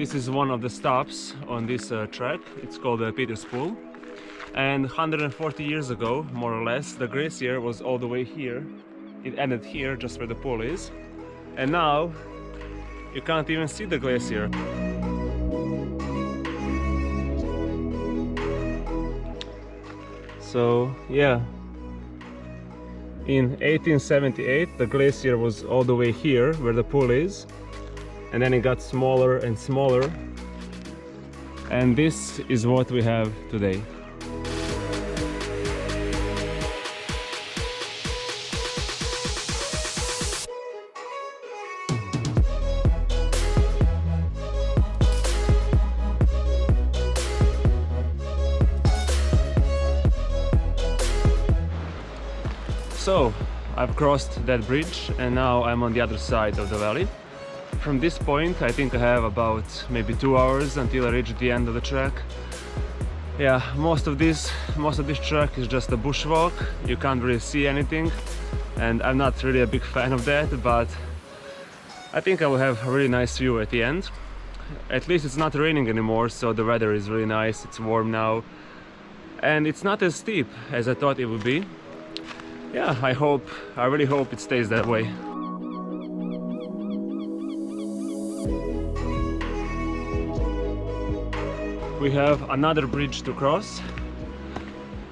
This is one of the stops on this track. It's called Peter's Pool. And 140 years ago, more or less, the glacier was all the way here. It ended here, just where the pool is. And now, you can't even see the glacier. So, yeah. In 1878, the glacier was all the way here, where the pool is. And then it got smaller and smaller. And this is what we have today. So, I've crossed that bridge and now I'm on the other side of the valley. From this point, I think I have about maybe 2 hours until I reach the end of the track. Yeah, most of this track is just a bushwalk. You can't really see anything, and I'm not really a big fan of that, but I think I will have a really nice view at the end. At least it's not raining anymore, so the weather is really nice. It's warm now, and it's not as steep as I thought it would be. Yeah, I really hope it stays that way. We have another bridge to cross.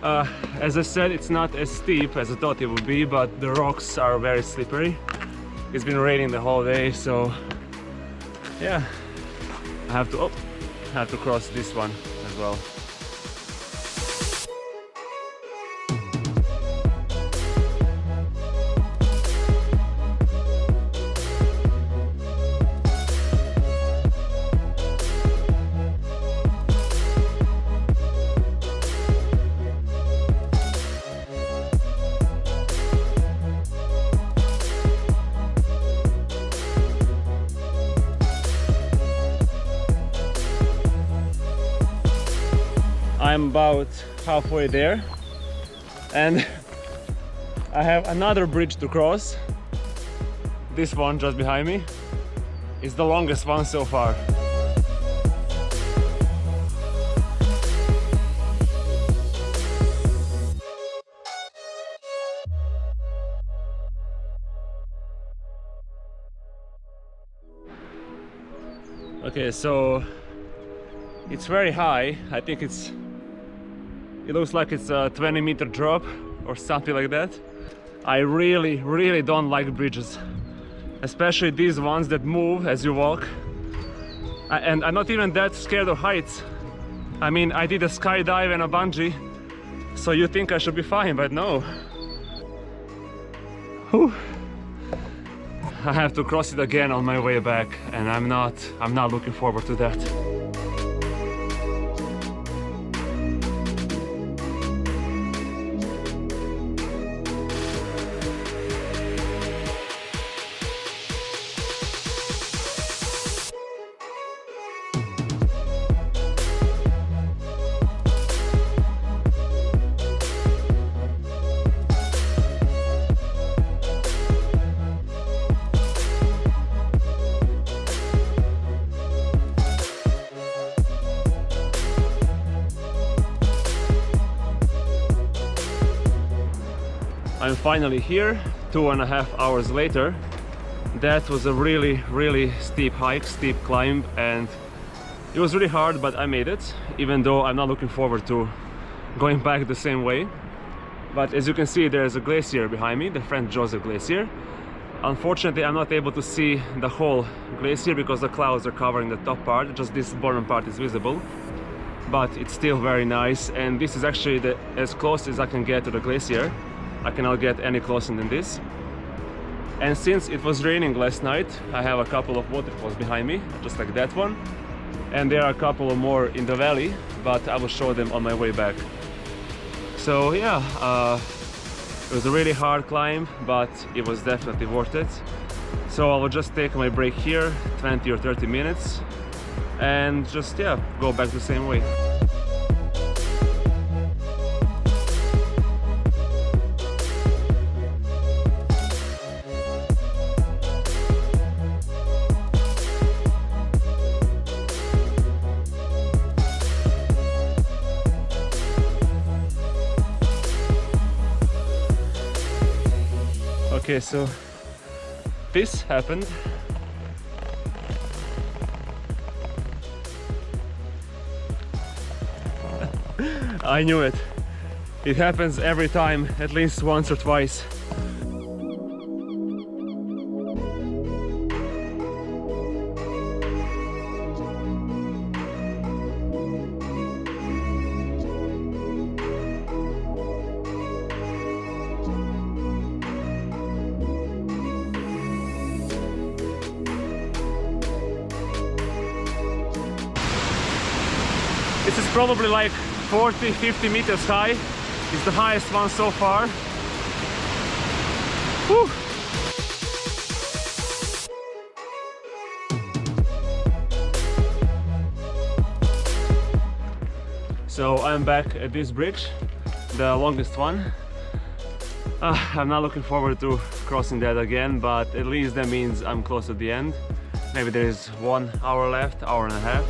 As I said, it's not as steep as I thought it would be, but the rocks are very slippery. It's been raining the whole day, so yeah, I have to cross this one as well. I'm about halfway there and I have another bridge to cross. This one just behind me is the longest one so far. Okay, so it's very high. I think it looks like it's a 20-meter drop or something like that. I really don't like bridges, especially these ones that move as you walk. And I'm not even that scared of heights. I mean, I did a skydive and a bungee, so you think I should be fine, but no. Whew. I have to cross it again on my way back, and I'm not looking forward to that. I'm finally here, 2.5 hours later. That was a really steep hike, steep climb, and it was really hard, but I made it, even though I'm not looking forward to going back the same way. But as you can see, there's a glacier behind me, the Franz Josef glacier. Unfortunately, I'm not able to see the whole glacier because the clouds are covering the top part, just this bottom part is visible. But it's still very nice, and this is actually as close as I can get to the glacier. I cannot get any closer than this. And since it was raining last night, I have a couple of waterfalls behind me, just like that one. And there are a couple more in the valley, but I will show them on my way back. So yeah, it was a really hard climb, but it was definitely worth it. So I will just take my break here, 20 or 30 minutes, and just, yeah, go back the same way. Okay, so this happened. I knew it. It happens every time, at least once or twice. This is probably like 40-50 meters high. It's the highest one so far. Whew. So I'm back at this bridge, the longest one. I'm not looking forward to crossing that again, but at least that means I'm close to the end. Maybe there is 1 hour left, hour and a half.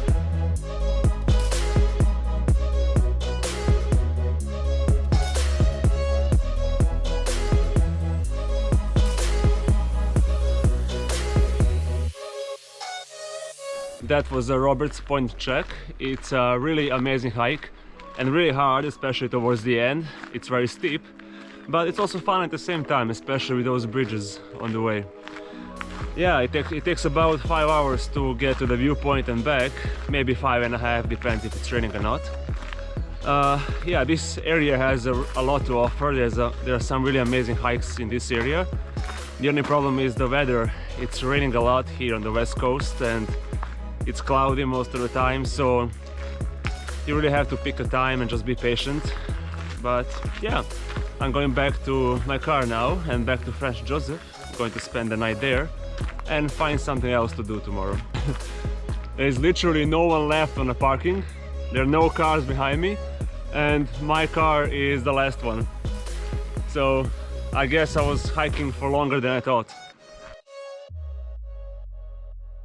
That was a Roberts Point trek. It's a really amazing hike and really hard, especially towards the end. It's very steep, but it's also fun at the same time, especially with those bridges on the way. Yeah, it takes about 5 hours to get to the viewpoint and back, maybe 5.5, depends if it's raining or not. Yeah, this area has a lot to offer. There are some really amazing hikes in this area. The only problem is the weather. It's raining a lot here on the west coast and it's cloudy most of the time, so you really have to pick a time and just be patient. But yeah, I'm going back to my car now and back to Franz Josef. I'm going to spend the night there and find something else to do tomorrow. There's literally no one left on the parking. There are no cars behind me and my car is the last one. So I guess I was hiking for longer than I thought.